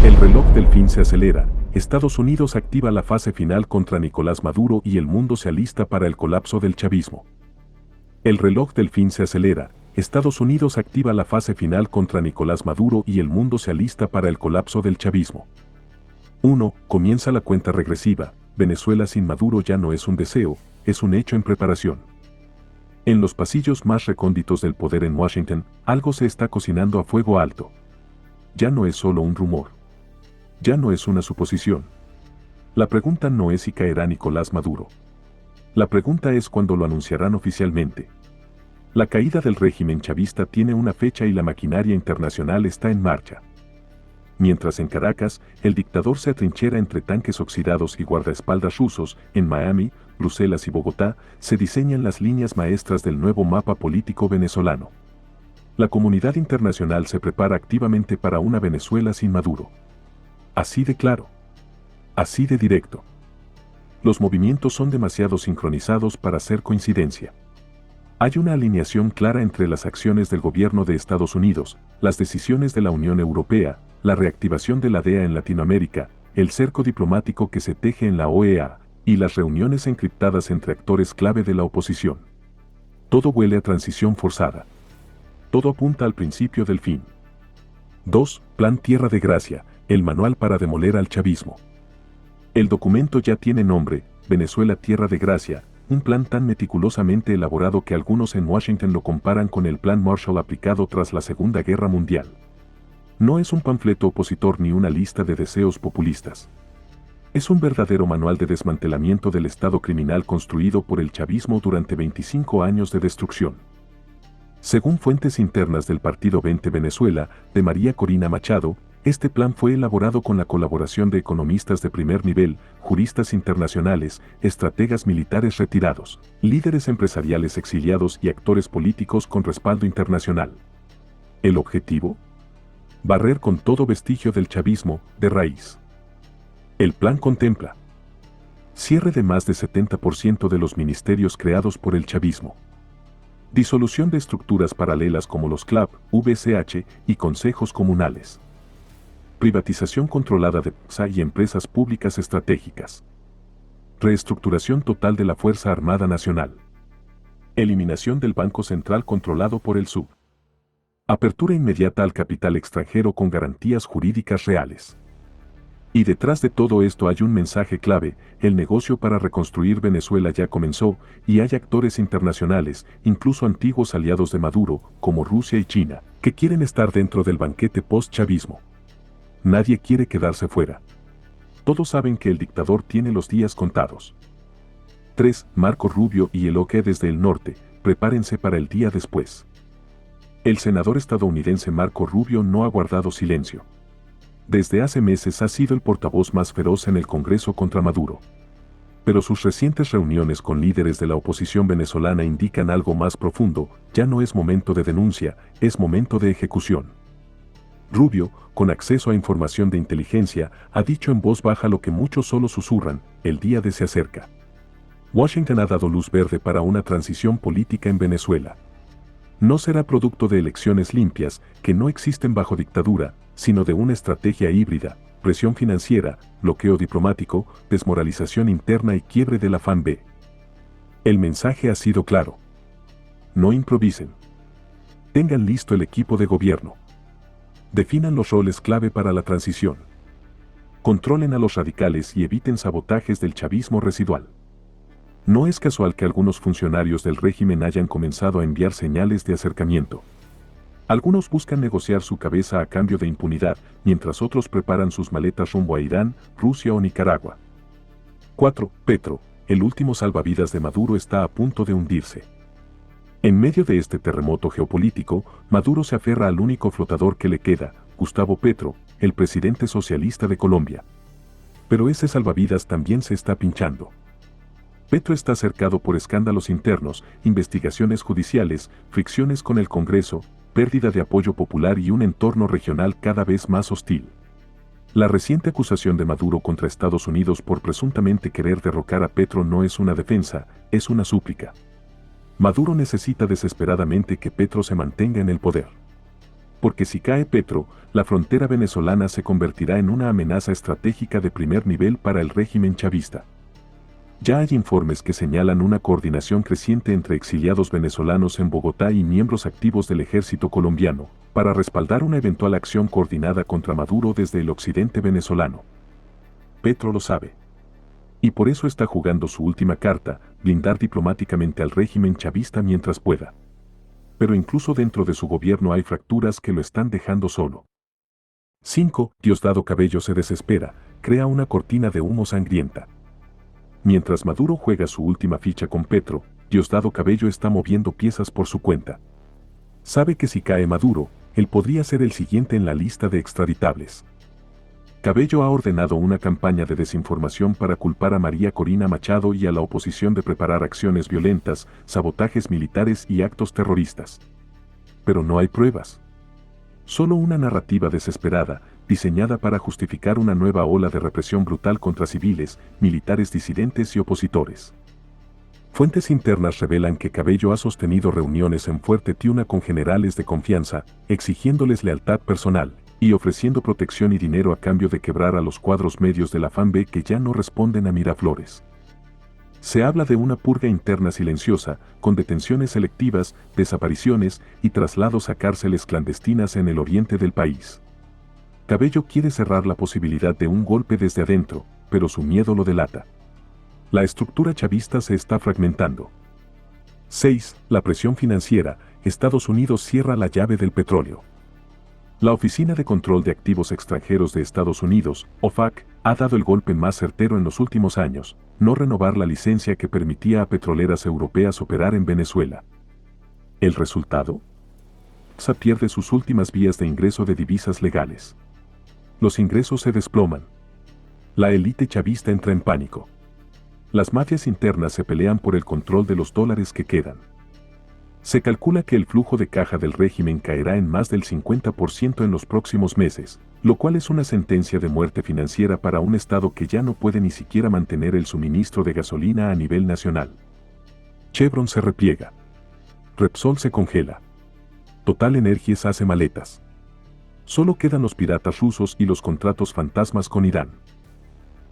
El reloj del fin se acelera, Estados Unidos activa la fase final contra Nicolás Maduro y el mundo se alista para el colapso del chavismo. El reloj del fin se acelera, Estados Unidos activa la fase final contra Nicolás Maduro y el mundo se alista para el colapso del chavismo. 1. Comienza la cuenta regresiva, Venezuela sin Maduro ya no es un deseo, es un hecho en preparación. En los pasillos más recónditos del poder en Washington, algo se está cocinando a fuego alto. Ya no es solo un rumor. Ya no es una suposición. La pregunta no es si caerá Nicolás Maduro. La pregunta es cuándo lo anunciarán oficialmente. La caída del régimen chavista tiene una fecha y la maquinaria internacional está en marcha. Mientras en Caracas, el dictador se atrinchera entre tanques oxidados y guardaespaldas rusos, en Miami, Bruselas y Bogotá, se diseñan las líneas maestras del nuevo mapa político venezolano. La comunidad internacional se prepara activamente para una Venezuela sin Maduro. Así de claro. Así de directo. Los movimientos son demasiado sincronizados para ser coincidencia. Hay una alineación clara entre las acciones del gobierno de Estados Unidos, las decisiones de la Unión Europea, la reactivación de la DEA en Latinoamérica, el cerco diplomático que se teje en la OEA, y las reuniones encriptadas entre actores clave de la oposición. Todo huele a transición forzada. Todo apunta al principio del fin. 2. Plan Tierra de Gracia, el manual para demoler al chavismo. El documento ya tiene nombre, Venezuela Tierra de Gracia, un plan tan meticulosamente elaborado que algunos en Washington lo comparan con el Plan Marshall aplicado tras la Segunda Guerra Mundial. No es un panfleto opositor ni una lista de deseos populistas. Es un verdadero manual de desmantelamiento del Estado criminal construido por el chavismo durante 25 años de destrucción. Según fuentes internas del Partido 20 Venezuela, de María Corina Machado, este plan fue elaborado con la colaboración de economistas de primer nivel, juristas internacionales, estrategas militares retirados, líderes empresariales exiliados y actores políticos con respaldo internacional. ¿El objetivo? Barrer con todo vestigio del chavismo, de raíz. El plan contempla cierre de más de 70% de los ministerios creados por el chavismo. Disolución de estructuras paralelas como los CLAP, VCH y consejos comunales. Privatización controlada de PSA y empresas públicas estratégicas. Reestructuración total de la Fuerza Armada Nacional. Eliminación del Banco Central controlado por el SUB. Apertura inmediata al capital extranjero con garantías jurídicas reales. Y detrás de todo esto hay un mensaje clave, el negocio para reconstruir Venezuela ya comenzó, y hay actores internacionales, incluso antiguos aliados de Maduro, como Rusia y China, que quieren estar dentro del banquete post-chavismo. Nadie quiere quedarse fuera. Todos saben que el dictador tiene los días contados. 3. Marco Rubio y el OK desde el norte, prepárense para el día después. El senador estadounidense Marco Rubio no ha guardado silencio. Desde hace meses ha sido el portavoz más feroz en el Congreso contra Maduro. Pero sus recientes reuniones con líderes de la oposición venezolana indican algo más profundo, ya no es momento de denuncia, es momento de ejecución. Rubio, con acceso a información de inteligencia, ha dicho en voz baja lo que muchos solo susurran, el día de se acerca. Washington ha dado luz verde para una transición política en Venezuela. No será producto de elecciones limpias, que no existen bajo dictadura, sino de una estrategia híbrida, presión financiera, bloqueo diplomático, desmoralización interna y quiebre del afán B. El mensaje ha sido claro. No improvisen. Tengan listo el equipo de gobierno. Definan los roles clave para la transición. Controlen a los radicales y eviten sabotajes del chavismo residual. No es casual que algunos funcionarios del régimen hayan comenzado a enviar señales de acercamiento. Algunos buscan negociar su cabeza a cambio de impunidad, mientras otros preparan sus maletas rumbo a Irán, Rusia o Nicaragua. 4. Petro, el último salvavidas de Maduro está a punto de hundirse. En medio de este terremoto geopolítico, Maduro se aferra al único flotador que le queda, Gustavo Petro, el presidente socialista de Colombia. Pero ese salvavidas también se está pinchando. Petro está cercado por escándalos internos, investigaciones judiciales, fricciones con el Congreso, pérdida de apoyo popular y un entorno regional cada vez más hostil. La reciente acusación de Maduro contra Estados Unidos por presuntamente querer derrocar a Petro no es una defensa, es una súplica. Maduro necesita desesperadamente que Petro se mantenga en el poder. Porque si cae Petro, la frontera venezolana se convertirá en una amenaza estratégica de primer nivel para el régimen chavista. Ya hay informes que señalan una coordinación creciente entre exiliados venezolanos en Bogotá y miembros activos del ejército colombiano, para respaldar una eventual acción coordinada contra Maduro desde el occidente venezolano. Petro lo sabe. Y por eso está jugando su última carta, blindar diplomáticamente al régimen chavista mientras pueda. Pero incluso dentro de su gobierno hay fracturas que lo están dejando solo. 5. Diosdado Cabello se desespera, crea una cortina de humo sangrienta. Mientras Maduro juega su última ficha con Petro, Diosdado Cabello está moviendo piezas por su cuenta. Sabe que si cae Maduro, él podría ser el siguiente en la lista de extraditables. Cabello ha ordenado una campaña de desinformación para culpar a María Corina Machado y a la oposición de preparar acciones violentas, sabotajes militares y actos terroristas. Pero no hay pruebas. Solo una narrativa desesperada, diseñada para justificar una nueva ola de represión brutal contra civiles, militares disidentes y opositores. Fuentes internas revelan que Cabello ha sostenido reuniones en Fuerte Tiuna con generales de confianza, exigiéndoles lealtad personal, y ofreciendo protección y dinero a cambio de quebrar a los cuadros medios de la FAMB que ya no responden a Miraflores. Se habla de una purga interna silenciosa, con detenciones selectivas, desapariciones y traslados a cárceles clandestinas en el oriente del país. Cabello quiere cerrar la posibilidad de un golpe desde adentro, pero su miedo lo delata. La estructura chavista se está fragmentando. 6. La presión financiera. Estados Unidos cierra la llave del petróleo. La Oficina de Control de Activos Extranjeros de Estados Unidos, OFAC, ha dado el golpe más certero en los últimos años, no renovar la licencia que permitía a petroleras europeas operar en Venezuela. ¿El resultado? PDVSA pierde sus últimas vías de ingreso de divisas legales. Los ingresos se desploman. La élite chavista entra en pánico. Las mafias internas se pelean por el control de los dólares que quedan. Se calcula que el flujo de caja del régimen caerá en más del 50% en los próximos meses, lo cual es una sentencia de muerte financiera para un Estado que ya no puede ni siquiera mantener el suministro de gasolina a nivel nacional. Chevron se repliega. Repsol se congela. Total Energies hace maletas. Solo quedan los piratas rusos y los contratos fantasmas con Irán.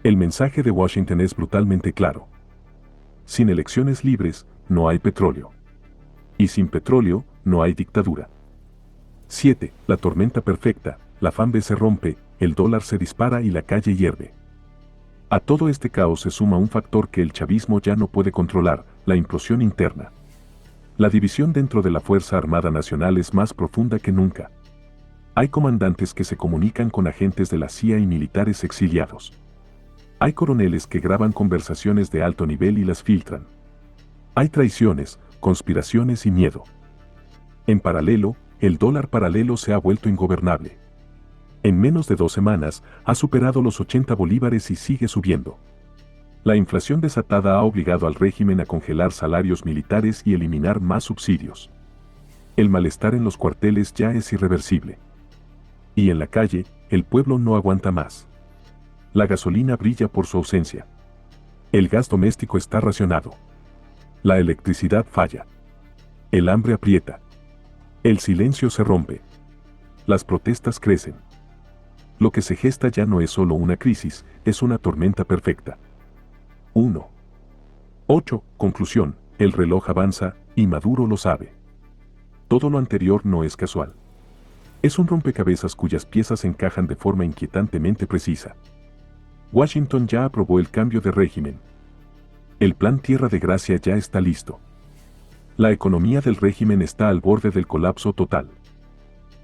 El mensaje de Washington es brutalmente claro. Sin elecciones libres, no hay petróleo. Y sin petróleo, no hay dictadura. 7. La tormenta perfecta, la FAMB se rompe, el dólar se dispara y la calle hierve. A todo este caos se suma un factor que el chavismo ya no puede controlar, la implosión interna. La división dentro de la Fuerza Armada Nacional es más profunda que nunca. Hay comandantes que se comunican con agentes de la CIA y militares exiliados. Hay coroneles que graban conversaciones de alto nivel y las filtran. Hay traiciones, conspiraciones y miedo. En paralelo, el dólar paralelo se ha vuelto ingobernable. En menos de 2 semanas, ha superado los 80 bolívares y sigue subiendo. La inflación desatada ha obligado al régimen a congelar salarios militares y eliminar más subsidios. El malestar en los cuarteles ya es irreversible. Y en la calle, el pueblo no aguanta más. La gasolina brilla por su ausencia. El gas doméstico está racionado. La electricidad falla. El hambre aprieta. El silencio se rompe. Las protestas crecen. Lo que se gesta ya no es solo una crisis, es una tormenta perfecta. 1. 8. Conclusión. El reloj avanza, y Maduro lo sabe. Todo lo anterior no es casual. Es un rompecabezas cuyas piezas encajan de forma inquietantemente precisa. Washington ya aprobó el cambio de régimen. El plan Tierra de Gracia ya está listo. La economía del régimen está al borde del colapso total.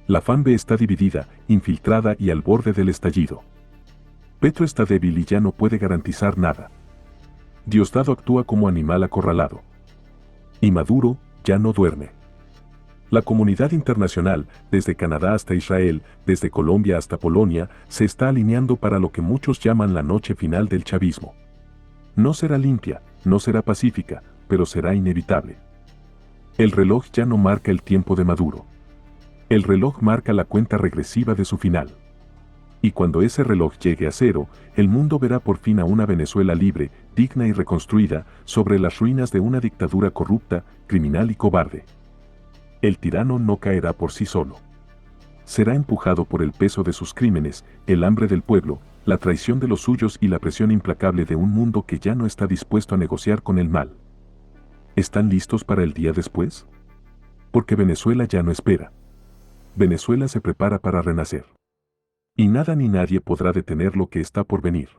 La FAMB está dividida, infiltrada y al borde del estallido. Petro está débil y ya no puede garantizar nada. Diosdado actúa como animal acorralado. Y Maduro ya no duerme. La comunidad internacional, desde Canadá hasta Israel, desde Colombia hasta Polonia, se está alineando para lo que muchos llaman la noche final del chavismo. No será limpia, no será pacífica, pero será inevitable. El reloj ya no marca el tiempo de Maduro. El reloj marca la cuenta regresiva de su final. Y cuando ese reloj llegue a cero, el mundo verá por fin a una Venezuela libre, digna y reconstruida, sobre las ruinas de una dictadura corrupta, criminal y cobarde. El tirano no caerá por sí solo. Será empujado por el peso de sus crímenes, el hambre del pueblo, la traición de los suyos y la presión implacable de un mundo que ya no está dispuesto a negociar con el mal. ¿Están listos para el día después? Porque Venezuela ya no espera. Venezuela se prepara para renacer. Y nada ni nadie podrá detener lo que está por venir.